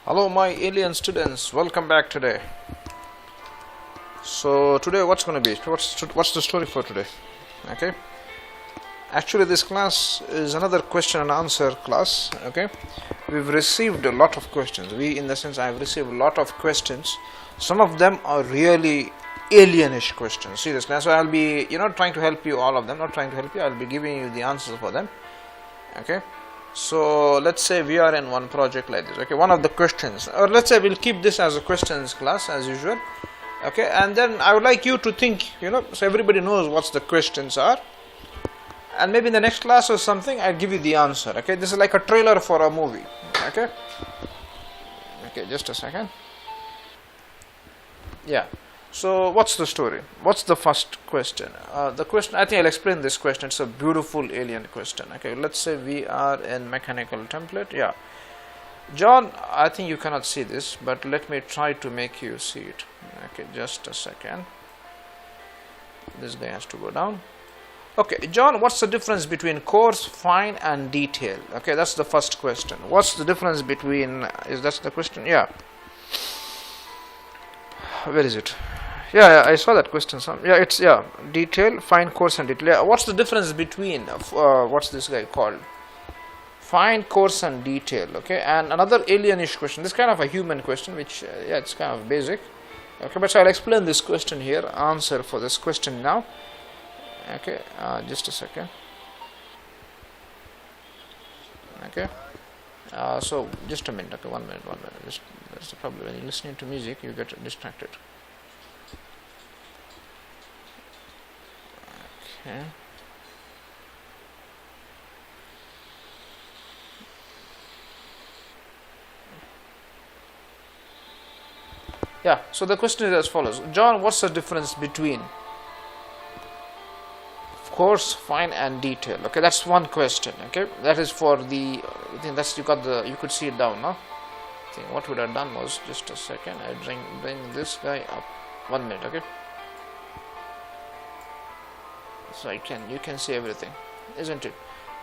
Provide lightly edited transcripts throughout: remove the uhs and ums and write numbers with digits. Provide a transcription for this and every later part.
Hello my alien students, welcome back today. So today what's going to be, what's the story for today? Okay, actually this class is another question and answer class. Okay, we've received a lot of questions. In the sense I've received a lot of questions. Some of them are really alienish questions, seriously. So I'll be trying to help you, all of them, not trying to help you, I'll be giving you the answers for them. Okay, so let's say we are in one project like this. Okay, one of the questions, or let's say we'll keep this as a questions class as usual. Okay, and then I would like you to think, so everybody knows what the questions are, and maybe in the next class or something I'll give you the answer. Okay, this is like a trailer for a movie. Okay, just a second. Yeah, so what's the story? What's the first question? The question, I think I'll explain this question. It's a beautiful alien question. Okay, let's say we are in mechanical template. Yeah, John, I think you cannot see this, but let me try to make you see it. Okay, just a second. This guy has to go down. Okay, John, what's the difference between coarse, fine and detail? Okay, that's the first question. What's the difference between, that's the question? Yeah, where is it? Yeah, I saw that question. It's detail, fine, coarse and detail. Yeah, what's the difference between what's this guy called? Fine, coarse and detail. Okay, and another alienish question. This is kind of a human question, which it's kind of basic. Okay, but so I'll explain this question here. Answer for this question now. Okay, just a second. Okay, so just a minute. Okay, one minute. That's the problem. When you're listening to music, you get distracted. Okay. Yeah, so the question is as follows. John, what's the difference between coarse, fine and detail? Okay, that's one question. Okay, that is for the, I think that's, you could see it down now. I think what would have done was, just a second, I bring this guy up. 1 minute. Okay, so you can see everything, isn't it?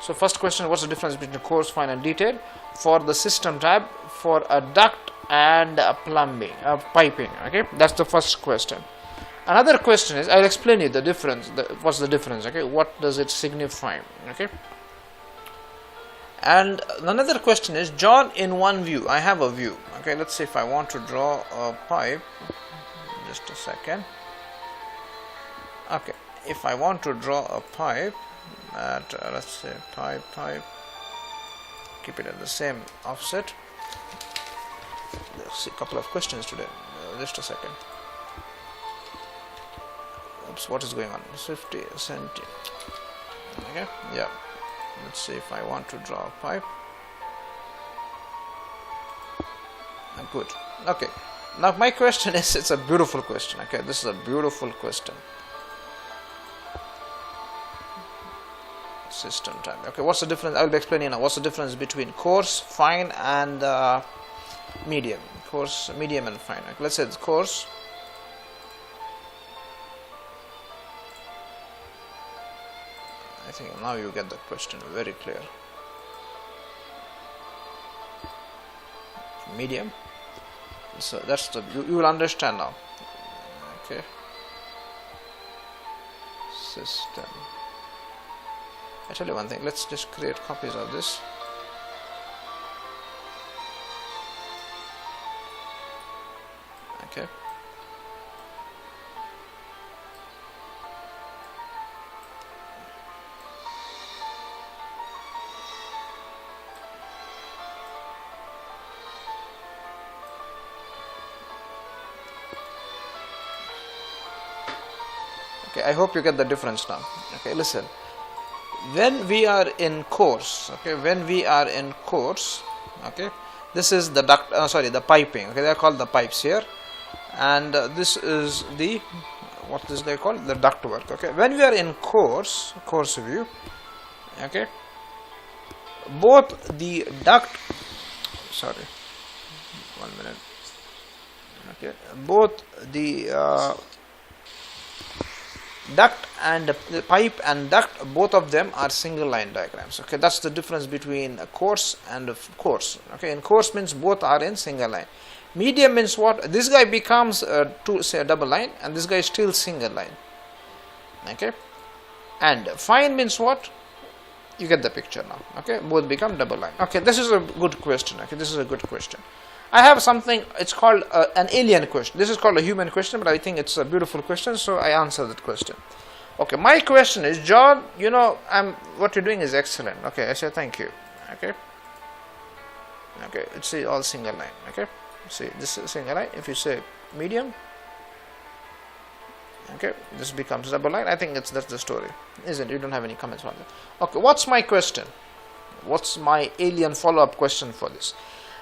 So first question, what's the difference between coarse, fine and detail for the system tab for a duct and a plumbing, piping? Okay, that's the first question. Another question is, I'll explain you the difference. What's the difference? Okay, what does it signify? Okay, and another question is, John, in one view, I have a view. Okay, let's say if I want to draw a pipe, just a second. Okay, if I want to draw a pipe at let's say pipe, keep it at the same offset. Let's see a couple of questions today. Just a second. Oops, what is going on? 50 centi. Okay, yeah. Let's see if I want to draw a pipe. Good. Okay. Now my question is, it's a beautiful question. Okay, this is a beautiful question. System time. Okay, what's the difference? I will be explaining now. What's the difference between coarse, fine and medium? Coarse, medium and fine. Okay, let's say it's coarse. I think now you get the question very clear. Medium. So that's the, you will understand now. Okay. System. I tell you one thing, let's just create copies of this. Okay. Okay, I hope you get the difference now. Okay, listen. When we are in coarse, okay, this is the duct, the piping. Okay, they are called the pipes here, and this is the, what is they called, the duct work. Okay, when we are in coarse view, okay, both the duct, 1 minute. Okay, both the duct and pipe and duct, both of them are single line diagrams. Okay, that's the difference between a coarse and a coarse. Okay, in coarse means both are in single line. Medium means what? This guy becomes say a double line, and this guy is still single line. Okay, and fine means what? You get the picture now. Okay, both become double line. Okay, this is a good question. Okay, this is a good question. I have something, it's called an alien question. This is called a human question, but I think it's a beautiful question, so I answer that question. Okay, my question is, John, you know, what you're doing is excellent. Okay, I say thank you. Okay, okay, it's all single line. Okay, see, this is single line. If you say medium, okay, this becomes double line. I think that's the story, isn't it? You don't have any comments on that. Okay, what's my question? What's my alien follow-up question for this?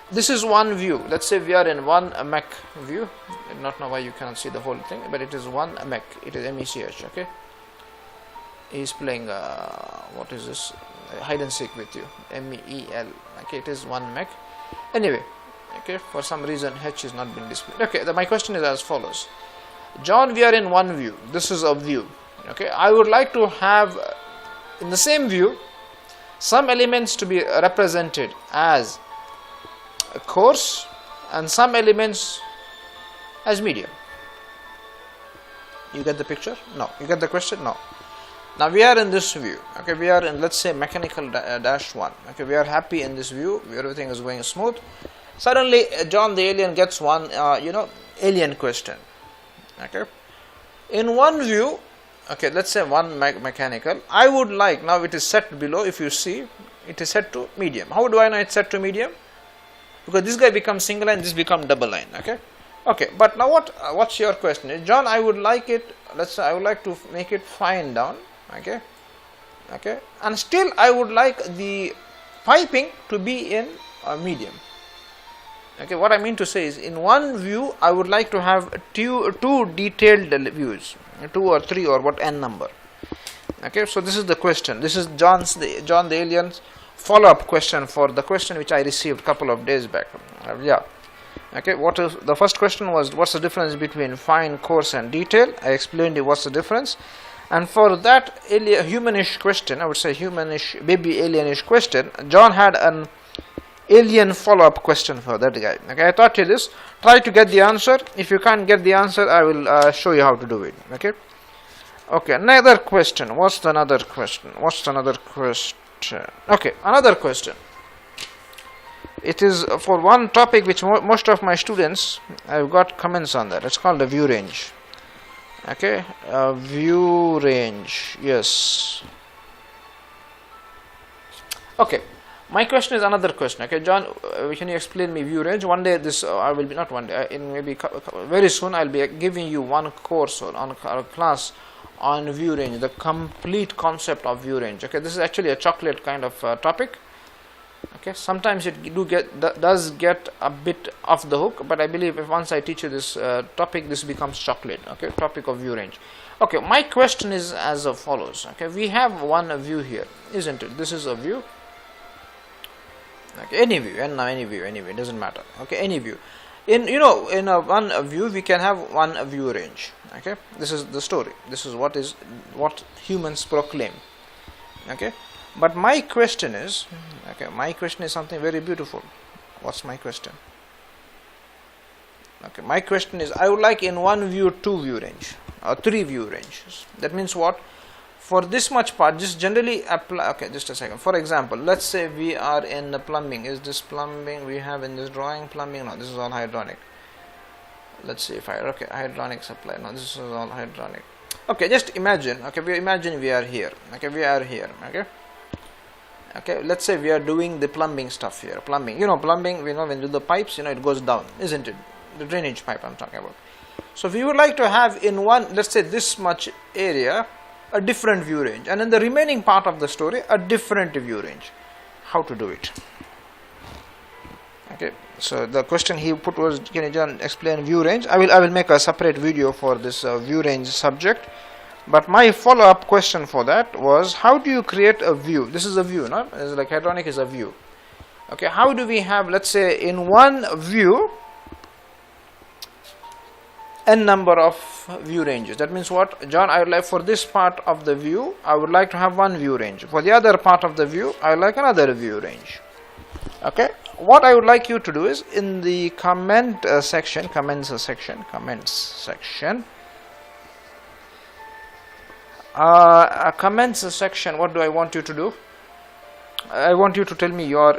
This is one view. Let's say we are in one MEC view. I do not know why you cannot see the whole thing, but it is one MEC. It is MECH. Okay. He's playing what is this? Hide and seek with you. MEEL. Okay, it is one MEC. Anyway, okay. For some reason, H is not being displayed. Okay. My question is as follows. John, we are in one view. This is a view. Okay. I would like to have in the same view some elements to be represented as coarse and some elements as medium. You get the picture? No. You get the question? No. Now we are in this view. Okay, we are in, let's say, mechanical dash 1. Okay, we are happy in this view. Everything is going smooth. Suddenly, John the alien gets one, alien question. Okay, in one view. Okay, let's say one mechanical. I would like, now it is set below. If you see, it is set to medium. How do I know it's set to medium? Because this guy becomes single line, this becomes double line. Okay, okay. But now what's your question? John, I would like it. Let's say I would like to make it fine down. Okay, okay. And still I would like the piping to be in medium. Okay. What I mean to say is, in one view I would like to have two detailed views, 2 or 3 or what n number. Okay. So this is the question. This is John the alien's follow-up question for the question which I received a couple of days back. Yeah. Okay. What is the first question was, what's the difference between fine, coarse and detail? I explained what's the difference. And for that humanish question, I would say humanish, baby alienish question, John had an alien follow-up question for that guy. Okay. I taught you this. Try to get the answer. If you can't get the answer, I will show you how to do it. Okay. Okay. Another question. What's another question? Okay, another question. It is for one topic which most of my students, I've got comments on that. It's called the view range. Okay, view range. Yes. Okay, my question is another question. Okay, John, can you explain me view range? One day, this I will be not one day. In maybe very soon, I'll be giving you one course or on a class on view range, the complete concept of view range. Okay, this is actually a chocolate kind of topic. Okay, sometimes it does get a bit off the hook, but I believe if once I teach you this topic, this becomes chocolate. Okay, topic of view range. Okay, my question is as follows. Okay, we have one view here, isn't it? This is a view. Okay, any view, and now any view, anyway, it doesn't matter. Okay, any view. In one view we can have one view range. Okay, this is the story. This is what humans proclaim. Okay, but my question is, okay, my question is something very beautiful. What's my question? Okay, my question is, I would like in one view 2 view range or 3 view ranges. That means what? For this much part, just generally apply. Okay, just a second. For example, let's say we are in the plumbing. Is this plumbing we have in this drawing? Plumbing? No, this is all hydronic. Let's see if hydronic supply. No, this is all hydronic. Okay, just imagine. Okay, we are here. Okay, we are here. Okay. Okay, let's say we are doing the plumbing stuff here. Plumbing. Plumbing. We know when you do the pipes, it goes down, isn't it? The drainage pipe I'm talking about. So we would like to have in one, let's say this much area, a different view range, and in the remaining part of the story, a different view range. How to do it? Okay, so the question he put was, can you John explain view range? I will make a separate video for this view range subject, but my follow-up question for that was, how do you create a view? This is a view, no? It's like hydronic is a view. Okay, how do we have, let's say in one view, n number of view ranges. That means what, John, I would like for this part of the view, I would like to have one view range. For the other part of the view, I would like another view range. Okay, what I would like you to do is in the comments section, what do I want you to do? I want you to tell me your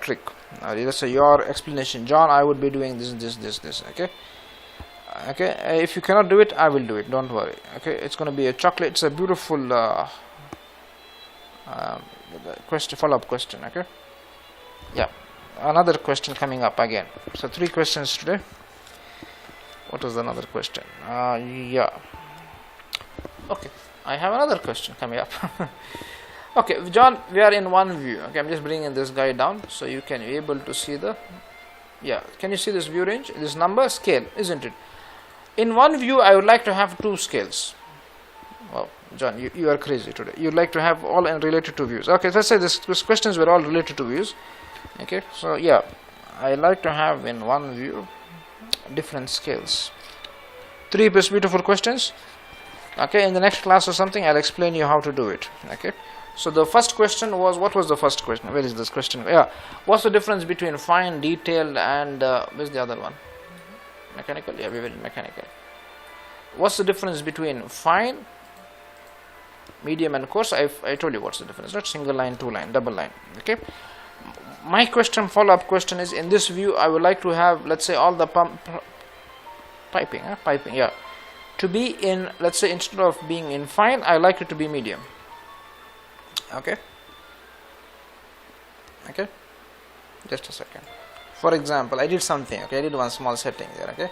trick. Let's say your explanation. John, I would be doing this. Okay. Okay. If you cannot do it, I will do it. Don't worry. Okay. It's going to be a chocolate. It's a beautiful question, follow-up question. Okay. Yeah. Another question coming up again. So 3 questions today. What was another question? Yeah. Okay. I have another question coming up. Okay, John, we are in one view. Okay, I'm just bringing this guy down so you can be able to see the, yeah, can you see this view range, this number scale, isn't it? In one view, I would like to have 2 scales. Wow, John, you are crazy today. You'd like to have all related to views. Okay, let's say these questions were all related to views. Okay, so yeah, I like to have in one view different scales. 3 beautiful questions. Okay, in the next class or something, I'll explain you how to do it. Okay. So the first question was, what was the first question? Where is this question? Yeah, what's the difference between fine, detailed, and where's the other one? Mechanical? Yeah, we were in mechanical. What's the difference between fine, medium, and coarse? I told you what's the difference. Not single line, 2 line, double line. Okay. My question, follow-up question is, in this view, I would like to have, let's say, all the piping, yeah, to be in, let's say, instead of being in fine, I like it to be medium. Okay. Okay. Just a second. For example, I did something. Okay, I did one small setting there. Okay.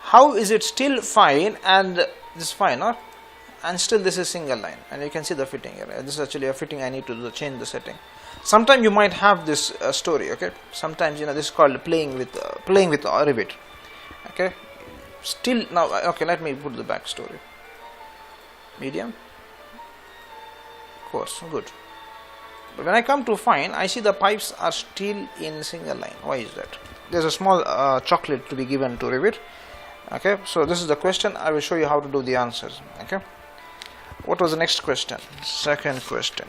How is it still fine and this is fine, or and still this is single line, and you can see the fitting here. This is actually a fitting. I need to change the setting. Sometimes you might have this story. Okay. Sometimes this is called playing with Revit. Okay. Still now. Okay. Let me put the back story. Medium. Coarse, good. But when I come to fine, I see the pipes are still in single line. Why is that? There's a small chocolate to be given to Revit. Okay, so this is the question. I will show you how to do the answers. Okay, what was the next question? Second question.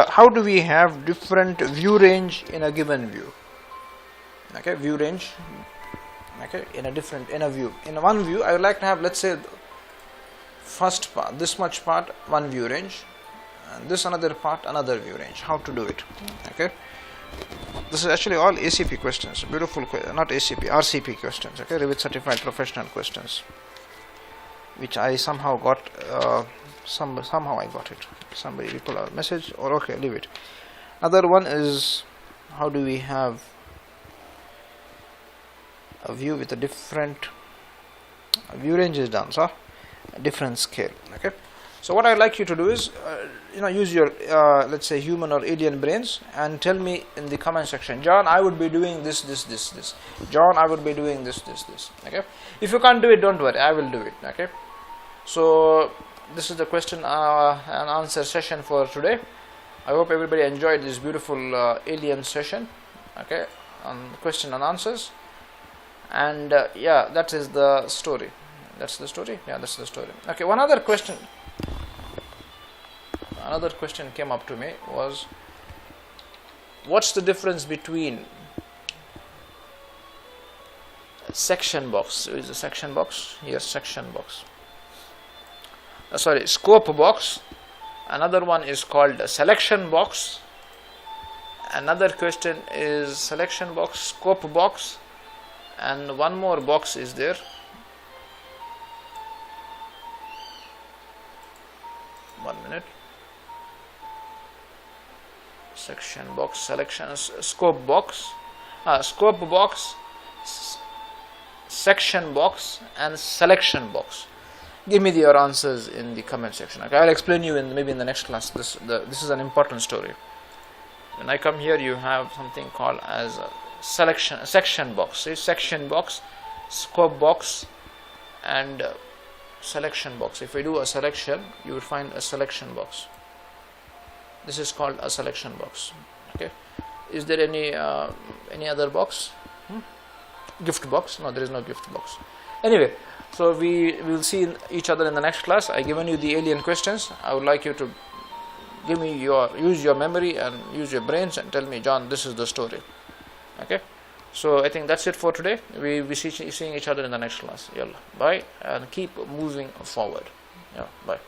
How do we have different view range in a given view? Okay, view range. Okay, in a view. In one view, I would like to have, let's say, first part, this much part, one view range. And this another part, another view range. How to do it? Okay, this is actually all ACP questions. Beautiful, not ACP, RCP questions. Okay, Revit certified professional questions, which I somehow got. Somehow I got it. Somebody reply a message, or okay, leave it. Another one is, how do we have a view with a different view range is done, so a different scale. Okay. So what I'd like you to do is, use your, let's say, human or alien brains and tell me in the comment section, John, I would be doing this. John, I would be doing this. Okay. If you can't do it, don't worry, I will do it. Okay. So this is the question and answer session for today. I hope everybody enjoyed this beautiful alien session. Okay, on question and answers. And yeah, that is the story. That's the story. Yeah, that's the story. Okay. One other question. Another question came up to me was, what's the difference between section box? Is a section box? Yes, section box. Sorry, scope box. Another one is called a selection box. Another question is selection box, scope box, and one more box is there. One minute. Section box, selection, scope box, section box, and selection box. Give me your answers in the comment section. Okay, I'll explain you maybe in the next class. This is an important story. When I come here, you have something called as a section box. See, section box, scope box, and selection box. If I do a selection, you will find a selection box. This is called a selection box. Okay. Is there any other box? Gift box? No, there is no gift box. Anyway, so we will see each other in the next class. I given you the alien questions. I would like you to use your memory and use your brains and tell me, John, this is the story. Okay, so I think that's it for today. We will be seeing each other in the next class. Yalla, bye, and keep moving forward. Yeah, bye.